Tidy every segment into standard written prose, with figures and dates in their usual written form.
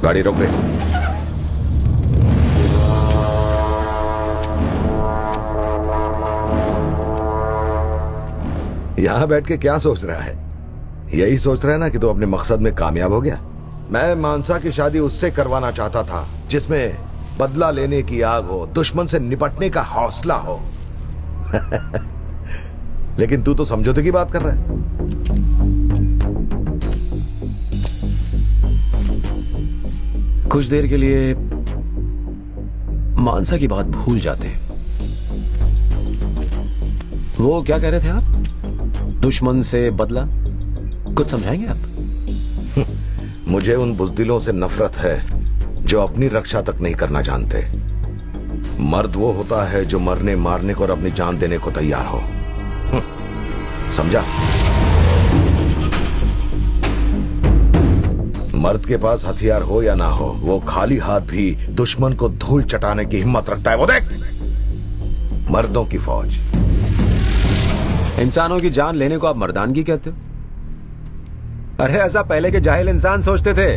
गाड़ी रोक रे। यहां बैठ के क्या सोच रहा है? यही सोच रहा है ना कि तू अपने मकसद में कामयाब हो गया। मैं मानसा की शादी उससे करवाना चाहता था जिसमें बदला लेने की आग हो, दुश्मन से निपटने का हौसला हो। लेकिन तू तो समझौते की बात कर रहा है। कुछ देर के लिए मानसा की बात भूल जाते हैं। वो क्या कह रहे थे आप? दुश्मन से बदला? कुछ समझाएंगे आप? मुझे उन बुज़दिलों से नफरत है जो अपनी रक्षा तक नहीं करना जानते। मर्द वो होता है जो मरने मारने को और अपनी जान देने को तैयार हो। समझा? मर्द के पास हथियार हो या ना हो, वो खाली हाथ भी दुश्मन को धूल चटाने की हिम्मत रखता है। वो देख, मर्दों की फौज। इंसानों की जान लेने को आप मर्दानगी कहते हो? अरे ऐसा पहले के जाहिल इंसान सोचते थे।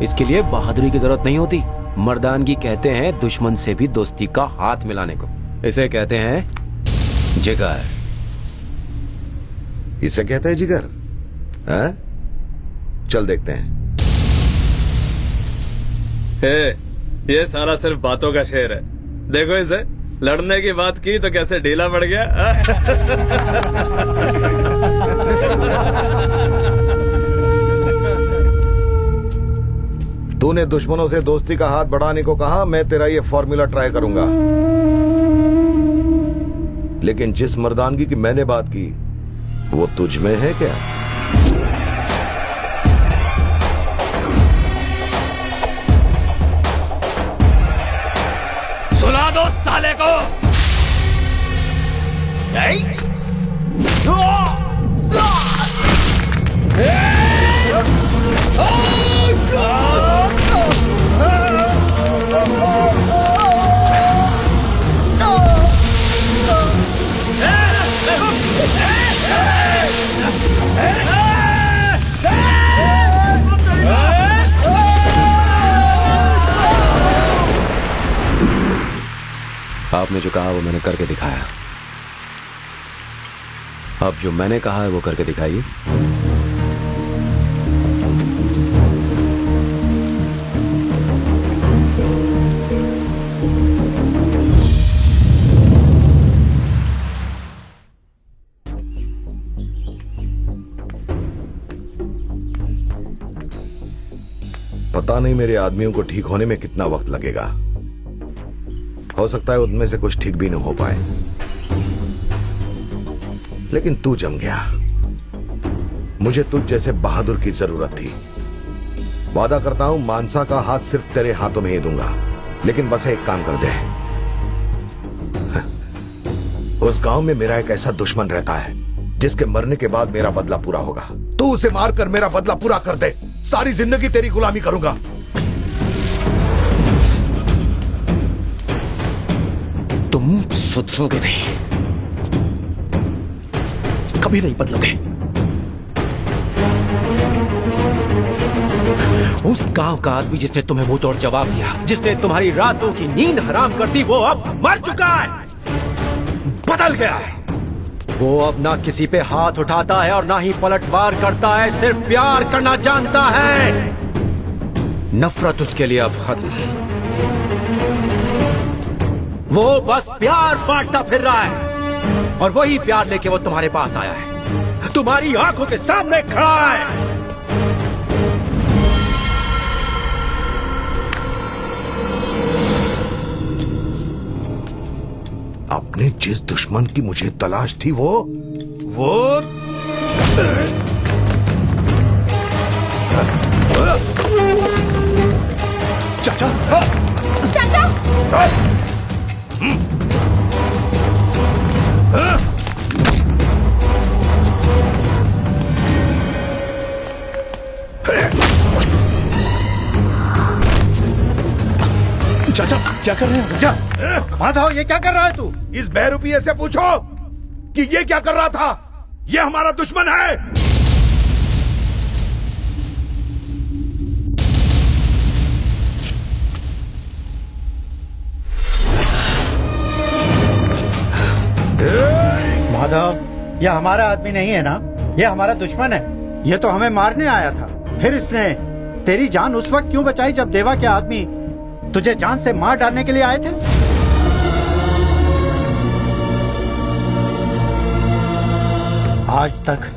इसके लिए बहादुरी की जरूरत नहीं होती। मर्दानगी कहते हैं दुश्मन से भी दोस्ती का हाथ मिलाने को। इसे कहते हैं जिगर। इसे कहते हैं जिगर? हैं? चल देखते हैं। ये सारा सिर्फ बातों का शेर है। देखो इसे, लड़ने की बात की तो कैसे ढीला पड़ गया। तूने दुश्मनों से दोस्ती का हाथ बढ़ाने को कहा, मैं तेरा ये फॉर्मूला ट्राई करूंगा। लेकिन जिस मर्दानगी की मैंने बात की वो तुझ में है क्या? सुना दो साले को। आपने जो कहा वो मैंने करके दिखाया। अब जो मैंने कहा है वो करके दिखाइए। पता नहीं मेरे आदमियों को ठीक होने में कितना वक्त लगेगा। हो सकता है उनमें से कुछ ठीक भी न हो पाए। लेकिन तू जम गया। मुझे तुझ जैसे बहादुर की जरूरत थी। वादा करता हूं मानसा का हाथ सिर्फ तेरे हाथों में ही दूंगा। लेकिन बस एक काम कर दे। उस गांव में मेरा एक ऐसा दुश्मन रहता है जिसके मरने के बाद मेरा बदला पूरा होगा। तू उसे मारकर मेरा बदला पूरा कर दे। सारी जिंदगी तेरी गुलामी करूंगा। तुम सुधरोगे नहीं, कभी नहीं बदलोगे। उस गांव का आदमी जिसने तुम्हें मुंह तोड़ जवाब दिया, जिसने तुम्हारी रातों की नींद हराम कर दी, वो अब मर चुका है, बदल गया है। वो अब ना किसी पे हाथ उठाता है और ना ही पलटवार करता है, सिर्फ प्यार करना जानता है। नफरत उसके लिए अब खत्म। वो बस प्यार बांटता फिर रहा है और वही प्यार लेके वो तुम्हारे पास आया है, तुम्हारी आंखों के सामने खड़ा है। अपने जिस दुश्मन की मुझे तलाश थी वो चाचा। चाचा चाचा क्या कर रहे हैं? माधव, ये क्या कर रहा है तू? इस बहरूपिये से पूछो कि ये क्या कर रहा था। ये हमारा दुश्मन है। यह हमारा आदमी नहीं है ना, यह हमारा दुश्मन है। यह तो हमें मारने आया था। फिर इसने तेरी जान उस वक्त क्यों बचाई जब देवा के आदमी तुझे जान से मार डालने के लिए आए थे? आज तक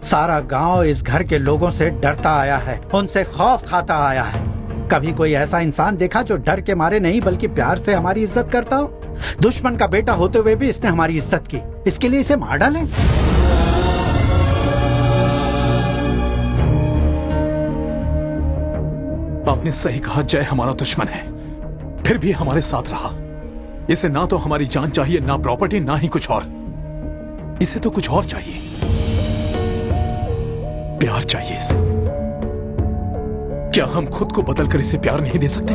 सारा गांव इस घर के लोगों से डरता आया है, उनसे खौफ खाता आया है। कभी कोई ऐसा इंसान देखा जो डर के मारे नहीं बल्कि प्यार से हमारी इज्जत करता हो? दुश्मन का बेटा होते हुए भी इसने हमारी इज्जत की, इसके लिए इसे मार डालें? आपने सही कहा, जय हमारा दुश्मन है, फिर भी हमारे साथ रहा। इसे ना तो हमारी जान चाहिए, ना प्रॉपर्टी, ना ही कुछ और। इसे तो कुछ और चाहिए, प्यार चाहिए इसे। क्या हम खुद को बदलकर इसे प्यार नहीं दे सकते?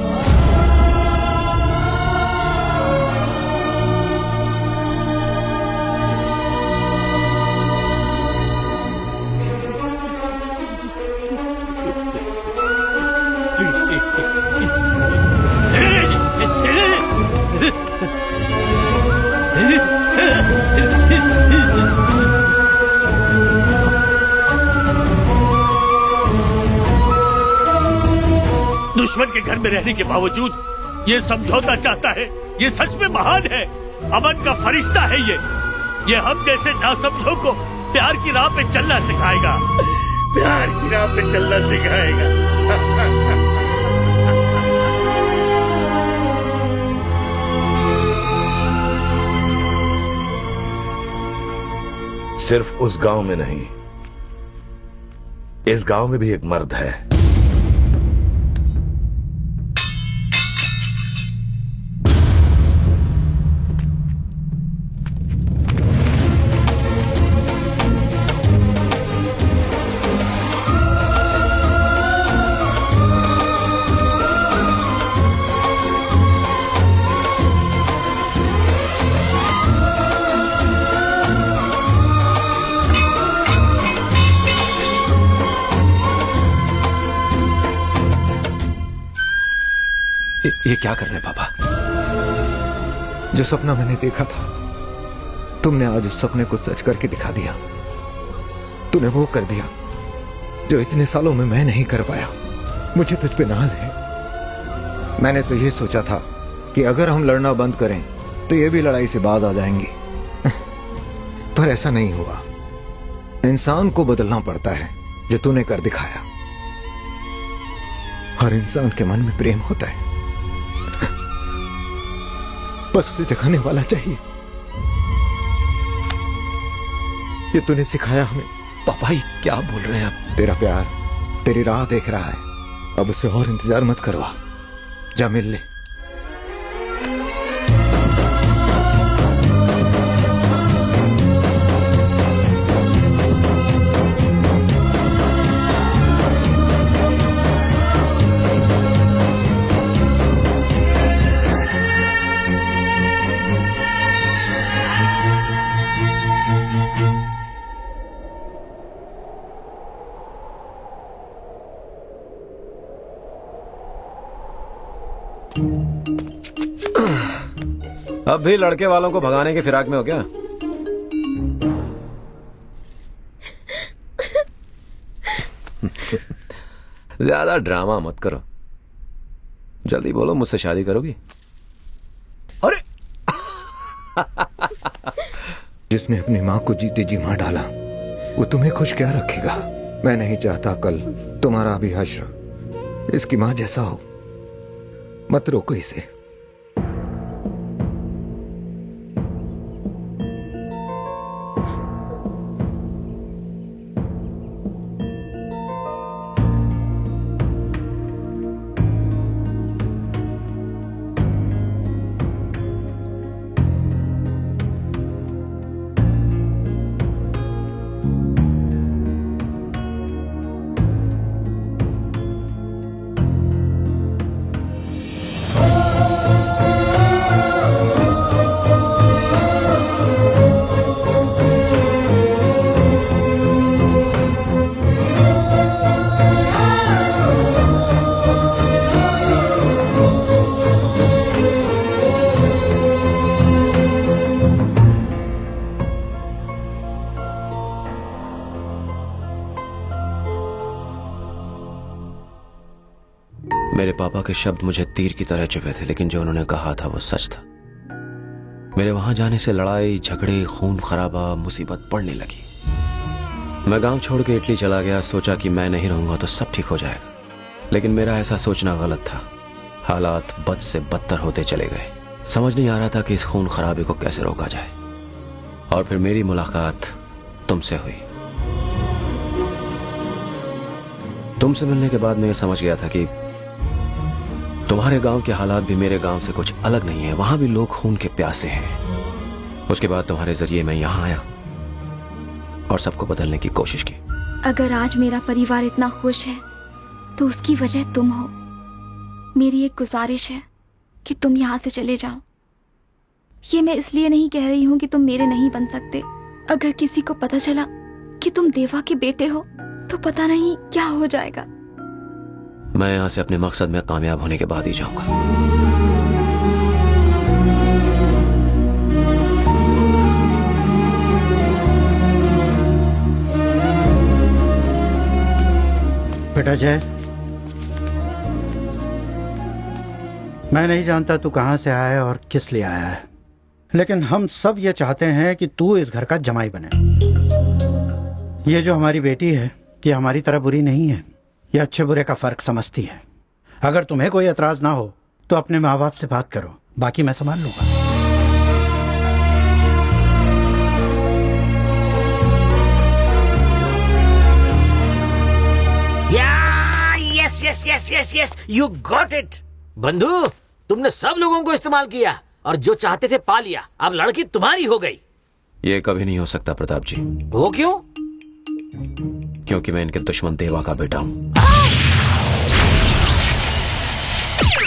दुश्मन के घर में रहने के बावजूद ये समझौता चाहता है। ये सच में महान है, अमन का फरिश्ता है ये हम जैसे नासमझों को प्यार की राह पे चलना सिखाएगा, प्यार की राह पे चलना सिखाएगा। सिर्फ उस गांव में नहीं, इस गांव में भी एक मर्द है। ये क्या कर रहे हैं पापा? जो सपना मैंने देखा था, तुमने आज उस सपने को सच करके दिखा दिया। तूने वो कर दिया जो इतने सालों में मैं नहीं कर पाया। मुझे तुझ पे नाज है। मैंने तो ये सोचा था कि अगर हम लड़ना बंद करें तो ये भी लड़ाई से बाज आ जाएंगे, पर ऐसा नहीं हुआ। इंसान को बदलना पड़ता है, जो तूने कर दिखाया। हर इंसान के मन में प्रेम होता है, बस उसे जगाने वाला चाहिए। ये तूने सिखाया हमें। पापा ये क्या बोल रहे हैं आप? तेरा प्यार तेरी राह देख रहा है, अब उसे और इंतजार मत करवा, जा मिल ले। अब भी लड़के वालों को भगाने की फिराक में हो क्या? ज्यादा ड्रामा मत करो, जल्दी बोलो, मुझसे शादी करोगी? अरे जिसने अपनी माँ को जीते जी मार डाला, वो तुम्हें खुश क्या रखेगा? मैं नहीं चाहता कल तुम्हारा भी हश्र इसकी माँ जैसा हो। मत रोको इसे। मेरे पापा के शब्द मुझे तीर की तरह चुभे थे, लेकिन जो उन्होंने कहा था वो सच था। मेरे वहां जाने से लड़ाई झगड़े, खून खराबा, मुसीबत बढ़ने लगी। मैं गांव छोड़ के इटली चला गया। सोचा कि मैं नहीं रहूंगा तो सब ठीक हो जाएगा, लेकिन मेरा ऐसा सोचना गलत था। हालात बद से बदतर होते चले गए। समझ नहीं आ रहा था कि इस खून खराबे को कैसे रोका जाए। और फिर मेरी मुलाकात तुमसे हुई। तुमसे मिलने के बाद मैं ये समझ गया था कि तुम्हारे गांव के हालात भी मेरे गांव से कुछ अलग नहीं है। वहां भी लोग खून के प्यासे हैं। उसके बाद तुम्हारे जरिए मैं यहां आया और सबको बदलने की कोशिश की। अगर आज मेरा परिवार इतना खुश है तो उसकी वजह तुम हो। मेरी एक गुजारिश है कि तुम यहाँ से चले जाओ। ये मैं इसलिए नहीं कह रही हूँ कि तुम मेरे नहीं बन सकते। अगर किसी को पता चला कि तुम देवा के बेटे हो तो पता नहीं क्या हो जाएगा। मैं यहाँ से अपने मकसद में कामयाब होने के बाद ही जाऊंगा। बेटा जय, मैं नहीं जानता तू कहां से आया है और किस लिए आया है, लेकिन हम सब ये चाहते हैं कि तू इस घर का जमाई बने। ये जो हमारी बेटी है ये हमारी तरह बुरी नहीं है। ये अच्छे बुरे का फर्क समझती है। अगर तुम्हें कोई एतराज ना हो तो अपने माँ बाप से बात करो, बाकी मैं संभाल लूंगा। Yes yes yes yes yes, you got it. बंधु, तुमने सब लोगों को इस्तेमाल किया और जो चाहते थे पा लिया। अब लड़की तुम्हारी हो गई। ये कभी नहीं हो सकता प्रताप जी। वो क्यों? क्योंकि मैं इनके दुश्मन देवा का बेटा हूं।